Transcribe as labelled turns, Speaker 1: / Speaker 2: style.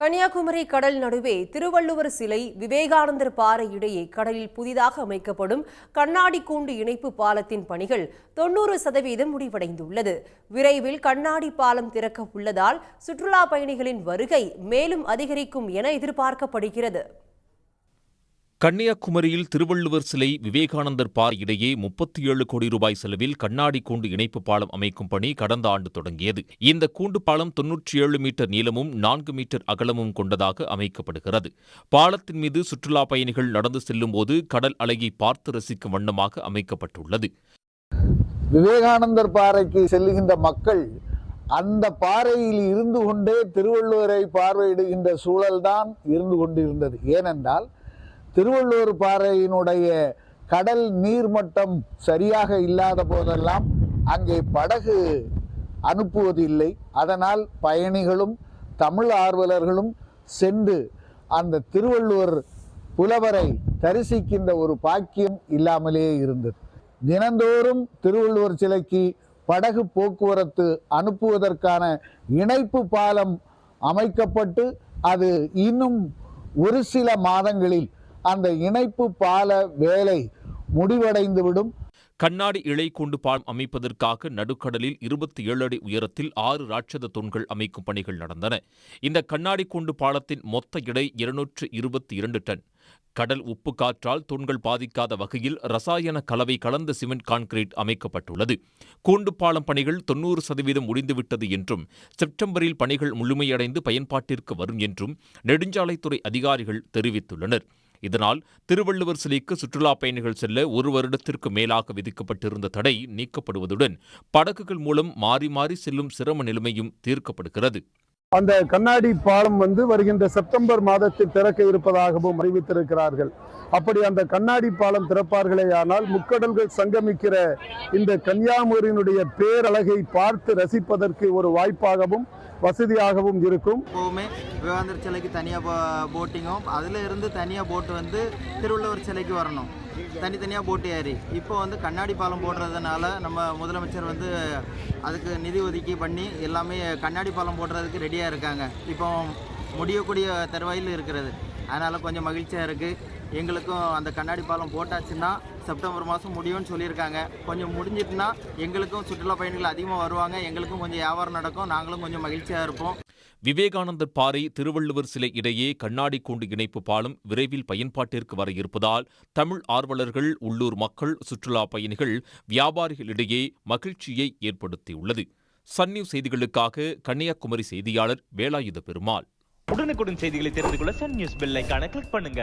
Speaker 1: கன்னியாகுமரி கடல் நடுவே திருவள்ளுவர் சிலை, விவேகானந்தர் பாறை இடையே கடலில் புதிதாக அமைக்கப்படும் கண்ணாடி கூண்டு இணைப்பு பாலத்தின் பணிகள் 90% முடிவடைந்துள்ளது. விரைவில் கண்ணாடி பாலம் திறக்க உள்ளதால் சுற்றுலா பயணிகளின் வருகை மேலும் அதிகரிக்கும் என எதிர்பார்க்கப்படுகிறது.
Speaker 2: கன்னியாகுமரியில் திருவள்ளுவர் சிலை, விவேகானந்தர் பாறை இடையே 37 கோடி ரூபாய் செலவில் கண்ணாடி கூண்டு இணைப்பு பாலம் அமைக்கும் பணி கடந்த ஆண்டு தொடங்கியது. இந்த கூண்டு பாலம் 97 மீட்டர் நீளமும் 4 மீட்டர் அகலமும் கொண்டதாக அமைக்கப்படுகிறது. பாலத்தின் மீது சுற்றுலா பயணிகள் நடந்து செல்லும் போது கடல் அலையை பார்த்து ரசிக்கும் வண்ணமாக அமைக்கப்பட்டுள்ளது.
Speaker 3: விவேகானந்தர் பாறைக்கு செல்லுகின்ற மக்கள் அந்த பாறையில் இருந்து கொண்டே திருவள்ளுவரை பார்வையிடுகின்ற சூழல்தான் இருந்து கொண்டிருந்தது. ஏனென்றால் திருவள்ளுவர் பாறையினுடைய கடல் நீர்மட்டம் சரியாக இல்லாத போதெல்லாம் அங்கே படகு அனுப்புவதில்லை. அதனால் பயணிகளும் தமிழ் ஆர்வலர்களும் சென்று அந்த திருவள்ளுவர் புலவரை தரிசிக்கின்ற ஒரு பாக்கியம் இல்லாமலே இருந்தது. தினந்தோறும் திருவள்ளுவர் சிலைக்கு படகு போக்குவரத்து அனுப்புவதற்கான இணைப்பு பாலம் அமைக்கப்பட்டு அது இன்னும் ஒரு சில மாதங்களில் அந்த இணைப்பு பால வேலை முடிவடைந்துவிடும்.
Speaker 2: கண்ணாடி இழை கூண்டு பாலம் அமைப்பதற்காக நடுக்கடலில் 27 அடி உயரத்தில் 6 ராட்சத தூண்கள் அமைக்கும் பணிகள் நடந்தன. இந்த கண்ணாடி கூண்டு பாலத்தின் மொத்த எடை 222 டன். கடல் உப்பு காற்றால் தூண்கள் பாதிக்காத வகையில் ரசாயன கலவை கலந்த சிமெண்ட் கான்கிரீட் அமைக்கப்பட்டுள்ளது. கூண்டு பாலம் பணிகள் 90% முடிந்துவிட்டது என்றும் செப்டம்பரில் பணிகள் முழுமையடைந்து பயன்பாட்டிற்கு வரும் என்றும் நெடுஞ்சாலைத்துறை அதிகாரிகள் தெரிவித்துள்ளனர். இதனால் திருவள்ளுவர் சிலைக்கு சுற்றுலா பயணிகள் செல்ல 1 வருடத்திற்கு மேலாக விதிக்கப்பட்டிருந்த தடை நீக்கப்படுவதுடன் படகுகள் மூலம் மாறி மாறி செல்லும் சிரம நிலைமையும் தீர்க்கப்படுகிறது.
Speaker 4: அந்த கண்ணாடி பாலம் வருகின்ற செப்டம்பர் மாதத்தில் திறக்க இருப்பதாகவும் அறிவித்திருக்கிறார்கள். அப்படி அந்த கண்ணாடி பாலம் திறப்பார்களே ஆனால் முக்கடல்கள் சங்கமிக்கிற இந்த கன்னியாகுமரியினுடைய பேரழகை பார்த்து ரசிப்பதற்கு ஒரு வாய்ப்பாகவும் வசதியாகவும் இருக்கும்.
Speaker 5: எப்போவுமே விவேகானந்தர் சிலைக்கு தனியாக போட்டிங்கும், அதில் இருந்து தனியாக போட்டு திருவள்ளுவர் சிலைக்கு வரணும், தனித்தனியாக போட்டு ஏறி. இப்போ கண்ணாடி பாலம் போடுறதுனால நம்ம முதலமைச்சர் அதுக்கு நிதி ஒதுக்கி பண்ணி எல்லாமே கண்ணாடி பாலம் போடுறதுக்கு ரெடியாக இருக்காங்க. இப்போ முடியக்கூடிய தருவாயில் இருக்கிறது. அதனால் கொஞ்சம் மகிழ்ச்சியாக இருக்குது. எங்களுக்கும் அந்த கண்ணாடி பாலம் போட்டாச்சுன்னா செப்டம்பர் மாதம் முடியும்னு சொல்லியிருக்காங்க. கொஞ்சம் முடிஞ்சிட்டுனா எங்களுக்கும் சுற்றுலா பயணிகள் அதிகமாக வருவாங்க, எங்களுக்கும் கொஞ்சம் வியாபாரம் நடக்கும், நாங்களும் கொஞ்சம் மகிழ்ச்சியாக இருப்போம்.
Speaker 2: விவேகானந்தர் பாறை, திருவள்ளுவர் சிலை இடையே கண்ணாடி கூண்டு இணைப்பு பாலம் விரைவில் பயன்பாட்டிற்கு வர இருப்பதால் தமிழ் ஆர்வலர்கள், உள்ளூர் மக்கள், சுற்றுலா பயணிகள், வியாபாரிகளிடையே மகிழ்ச்சியை ஏற்படுத்தியுள்ளது. சன் நியூஸ் செய்திகளுக்காக கன்னியாகுமரி செய்தியாளர் வேலாயுத பெருமாள்.
Speaker 6: உடனுக்குடன் செய்திகளை தெரிந்து கொள்ள சன் நியூஸ் பெல் ஐகானை கிளிக் பண்ணுங்க.